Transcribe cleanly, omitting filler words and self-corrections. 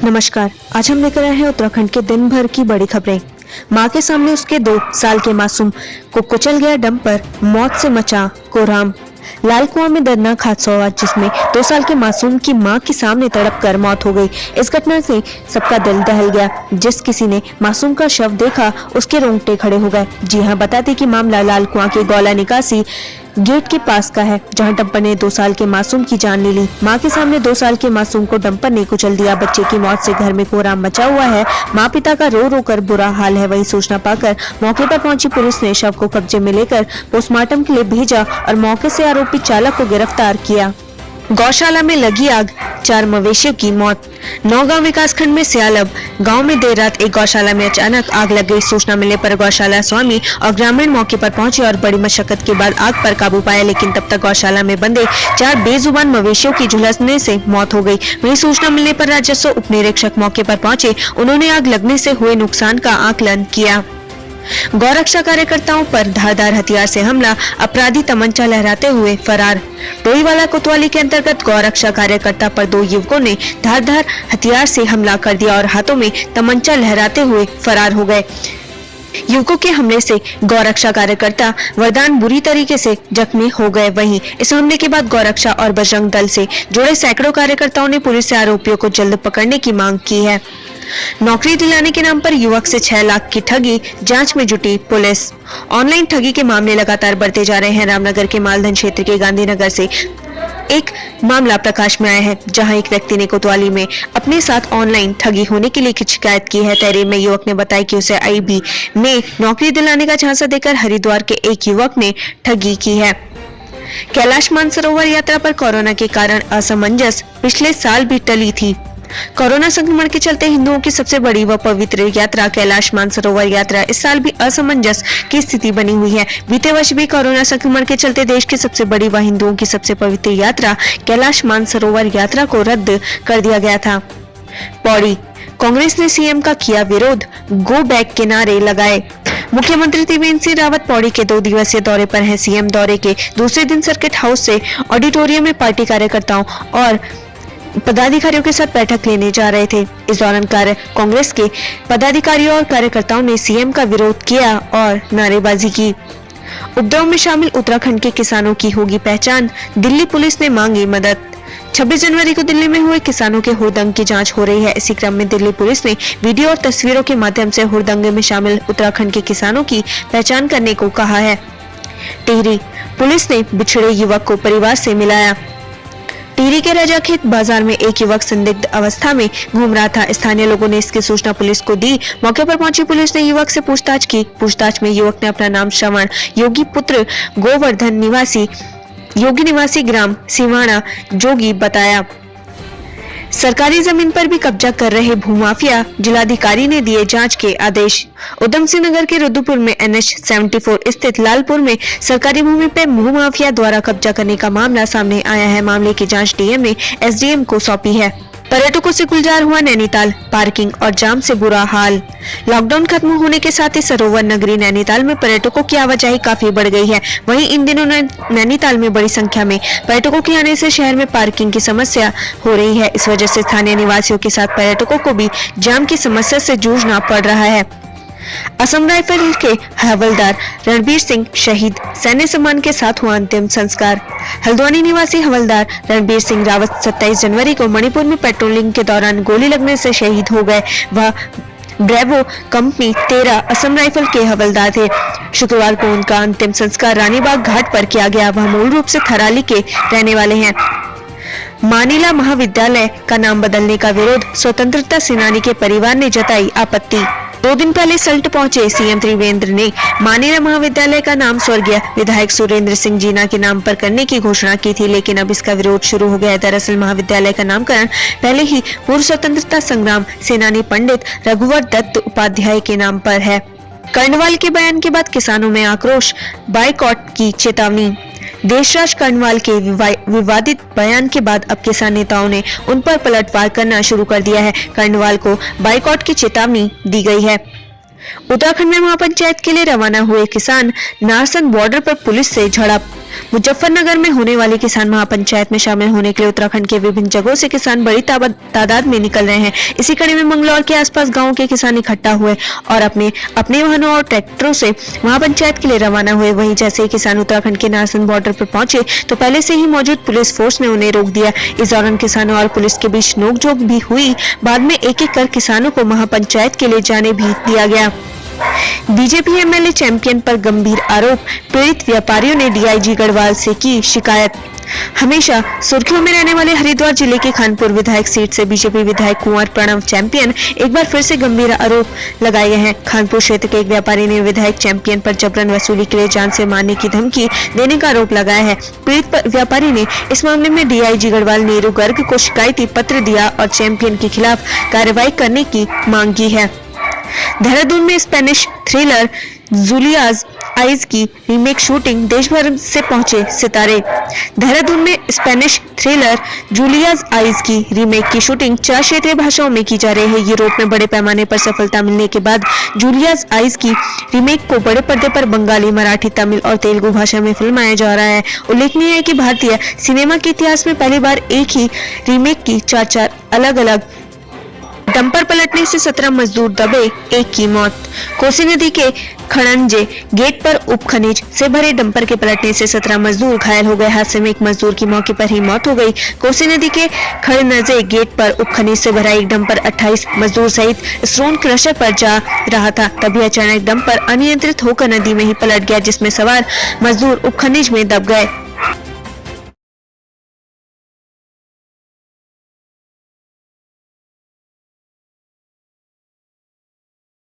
नमस्कार, आज हम लेकर आए हैं उत्तराखंड के दिन भर की बड़ी खबरें। मां के सामने उसके 2 साल के मासूम को कुचल गया डंपर, मौत से मचा कोहराम। लाल कुआं में दर्दनाक हादसा हुआ जिसमें 2 साल के मासूम की मां के सामने तड़प कर मौत हो गई। इस घटना से सबका दिल दहल गया। जिस किसी ने मासूम का शव देखा उसके रोंगटे खड़े हो गए। जी हां, बताते कि मामला लाल कुआं के गौला निकासी गेट के पास का है, जहां डंपर ने 2 साल के मासूम की जान ले ली। मां के सामने 2 साल के मासूम को डंपर ने कुचल दिया। बच्चे की मौत से घर में कोहराम मचा हुआ है। मां पिता का रो रो कर बुरा हाल है। वही सूचना पाकर मौके पर पहुंची पुलिस ने शव को कब्जे में लेकर पोस्टमार्टम के लिए भेजा और मौके से आरोपी चालक को गिरफ्तार किया। गौशाला में लगी आग, 4 मवेशियों की मौत। नौगांव विकासखंड में सियालब गांव में देर रात एक गौशाला में अचानक आग लग गई। सूचना मिलने पर गौशाला स्वामी और ग्रामीण मौके पर पहुंचे और बड़ी मशक्कत के बाद आग पर काबू पाया, लेकिन तब तक गौशाला में बंधे 4 बेजुबान मवेशियों की झुलसने से मौत हो गई। वहीं सूचना मिलने पर राजस्व उप निरीक्षक मौके पर पहुंचे। उन्होंने आग लगने से हुए नुकसान का आकलन किया। गौरक्षा कार्यकर्ताओं पर धारदार हथियार से हमला, अपराधी तमंचा लहराते हुए फरार। डोईवाला कोतवाली के अंतर्गत गौरक्षा कार्यकर्ता पर 2 युवकों ने धारदार हथियार से हमला कर दिया और हाथों में तमंचा लहराते हुए फरार हो गए। युवकों के हमले से गौरक्षा कार्यकर्ता वरदान बुरी तरीके से जख्मी हो गए। वहीं इस हमले के बाद गौरक्षा और बजरंग दल से जुड़े सैकड़ों कार्यकर्ताओं ने पुलिस से आरोपियों को जल्द पकड़ने की मांग की है। नौकरी दिलाने के नाम पर युवक से 6 लाख की ठगी, जांच में जुटी पुलिस। ऑनलाइन ठगी के मामले लगातार बढ़ते जा रहे हैं। रामनगर के मालधन क्षेत्र के गांधीनगर से एक मामला प्रकाश में आया है, जहां एक व्यक्ति ने कोतवाली में अपने साथ ऑनलाइन ठगी होने के लिए शिकायत की है। तहरीर में युवक ने बताया कि उसे आईबी में नौकरी दिलाने का झांसा देकर हरिद्वार के एक युवक ने ठगी की है। कैलाश मानसरोवर यात्रा पर कोरोना के कारण असमंजस पिछले साल भी टली थी। कोरोना संक्रमण के चलते हिंदुओं की सबसे बड़ी व पवित्र यात्रा कैलाश मानसरोवर यात्रा इस साल भी असमंजस की स्थिति बनी हुई है। बीते वर्ष भी कोरोना संक्रमण के चलते देश की सबसे बड़ी व हिंदुओं की सबसे पवित्र यात्रा कैलाश मानसरोवर यात्रा को रद्द कर दिया गया था। पौड़ी कांग्रेस ने सीएम का किया विरोध, गो बैक के नारे लगाए। मुख्यमंत्री त्रिवेंद्र सिंह रावत पौड़ी के 2 दिवसीय दौरे पर हैं। सीएम दौरे के दूसरे दिन सर्किट हाउस से ऑडिटोरियम में पार्टी कार्यकर्ताओं और पदाधिकारियों के साथ बैठक लेने जा रहे थे। इस दौरान कांग्रेस के पदाधिकारियों और कार्यकर्ताओं ने सीएम का विरोध किया और नारेबाजी की। उपद्रव में शामिल उत्तराखंड के किसानों की होगी पहचान, दिल्ली पुलिस ने मांगी मदद। 26 जनवरी को दिल्ली में हुए किसानों के हुड़दंग की जांच हो रही है। इसी क्रम में दिल्ली पुलिस ने वीडियो और तस्वीरों के माध्यम से हुड़दंगे में शामिल उत्तराखंड के किसानों की पहचान करने को कहा है। टिहरी पुलिस ने बिछड़े युवक को परिवार से मिलाया। टिहरी के राजाखेत बाजार में एक युवक संदिग्ध अवस्था में घूम रहा था। स्थानीय लोगों ने इसकी सूचना पुलिस को दी। मौके पर पहुंची पुलिस ने युवक से पूछताछ की। पूछताछ में युवक ने अपना नाम श्रवण योगी पुत्र गोवर्धन निवासी योगी निवासी ग्राम सिवाना जोगी बताया। सरकारी जमीन पर भी कब्जा कर रहे भूमाफिया, जिलाधिकारी ने दिए जांच के आदेश। उधम सिंह नगर के रुद्रपुर में NH 74 स्थित लालपुर में सरकारी भूमि पर भूमाफिया द्वारा कब्जा करने का मामला सामने आया है। मामले की जांच डीएम ने SDM को सौंपी है। पर्यटकों से गुलजार हुआ नैनीताल, पार्किंग और जाम से बुरा हाल। लॉकडाउन खत्म होने के साथ ही सरोवर नगरी नैनीताल में पर्यटकों की आवाजाही काफी बढ़ गई है। वहीं इन दिनों नैनीताल में बड़ी संख्या में पर्यटकों के आने से शहर में पार्किंग की समस्या हो रही है। इस वजह से स्थानीय निवासियों के साथ पर्यटकों को भी जाम की समस्या से जूझना पड़ रहा है। असम राइफल के हवलदार रणबीर सिंह शहीद, सैन्य सम्मान के साथ हुआ अंतिम संस्कार। हल्द्वानी निवासी हवलदार रणबीर सिंह रावत 27 जनवरी को मणिपुर में पेट्रोलिंग के दौरान गोली लगने से शहीद हो गए। वह ब्रेवो कंपनी 13 असम राइफल के हवलदार थे। शुक्रवार को उनका अंतिम संस्कार रानीबाग घाट पर किया गया। वह मूल रूप से थराली के रहने वाले हैं। मानिला महाविद्यालय का नाम बदलने का विरोध, स्वतंत्रता सेनानी के परिवार ने जताई आपत्ति। 2 दिन पहले सल्ट पहुंचे सीएम त्रिवेंद्र ने मानिला महाविद्यालय का नाम स्वर्गीय विधायक सुरेंद्र सिंह जीना के नाम पर करने की घोषणा की थी, लेकिन अब इसका विरोध शुरू हो गया है। दरअसल महाविद्यालय का नामकरण पहले ही पूर्व स्वतंत्रता संग्राम सेनानी पंडित रघुवर दत्त उपाध्याय के नाम पर है। कर्णवाल के बयान के बाद किसानों में आक्रोश, बाइकॉट की चेतावनी। देशराज कर्णवाल के विवादित बयान के बाद अब किसान नेताओं ने उन पर पलटवार करना शुरू कर दिया है। कर्णवाल को बाइकॉट की चेतावनी दी गई है। उत्तराखंड में महापंचायत के लिए रवाना हुए किसान नारसन बॉर्डर पर पुलिस से झड़प। मुजफ्फरनगर में होने वाली किसान महापंचायत में शामिल होने के लिए उत्तराखंड के विभिन्न जगहों से किसान बड़ी तादाद में निकल रहे हैं। इसी कड़ी में मंगलौर के आसपास गांवों के किसान इकट्ठा हुए और अपने अपने वाहनों और ट्रैक्टरों से महापंचायत के लिए रवाना हुए। वहीं जैसे ही किसान उत्तराखंड के नारसन बॉर्डर पर पहुंचे तो पहले से ही मौजूद पुलिस फोर्स ने उन्हें रोक दिया। इस दौरान किसानों और पुलिस के बीच नोकझोंक भी हुई। बाद में एक एक कर किसानों को महापंचायत के लिए जाने भी दिया गया। बीजेपी एमएलए चैंपियन पर गंभीर आरोप, पीड़ित व्यापारियों ने डीआईजी गढ़वाल से की शिकायत। हमेशा सुर्खियों में रहने वाले हरिद्वार जिले के खानपुर विधायक सीट से बीजेपी विधायक कुंवर प्रणव चैंपियन एक बार फिर से गंभीर आरोप लगाए गए हैं। खानपुर क्षेत्र के एक व्यापारी ने विधायक चैंपियन पर जबरन वसूली के लिए जान से मारने की धमकी देने का आरोप लगाया है। पीड़ित व्यापारी ने इस मामले में डीआईजी गढ़वाल नीरू गर्ग को शिकायती पत्र दिया और चैंपियन के खिलाफ कार्रवाई करने की मांग की है। देहरादून में स्पेनिश थ्रिलर जूलियाज आइज की रीमेक शूटिंग देश भर से पहुंचे सितारे। देहरादून में स्पेनिश थ्रिलर जूलियाज आइज की रीमेक की शूटिंग 4 क्षेत्रीय भाषाओं में की जा रही है। यूरोप में बड़े पैमाने पर सफलता मिलने के बाद जूलियाज आइज की रीमेक को बड़े पर्दे पर बंगाली, मराठी, तमिल और तेलुगु भाषा में फिल्माया जा रहा है। उल्लेखनीय है कि भारतीय सिनेमा के इतिहास में पहली बार एक ही रीमेक की 4 अलग-अलग डंपर पलटने से 17 मजदूर दबे, एक की मौत। कोसी नदी के खड़ंजे गेट पर उप खनिज से भरे डंपर के पलटने से 17 मजदूर घायल हो गए। हादसे में एक मजदूर की मौके पर ही मौत हो गई। कोसी नदी के खड़ंजे गेट पर उप खनिज से भरा एक डंपर 28 मजदूर सहित स्टोन क्रशर पर जा रहा था। तभी अचानक डंपर अनियंत्रित होकर नदी में ही पलट गया, जिसमें सवार मजदूर उप खनिज में दब गए।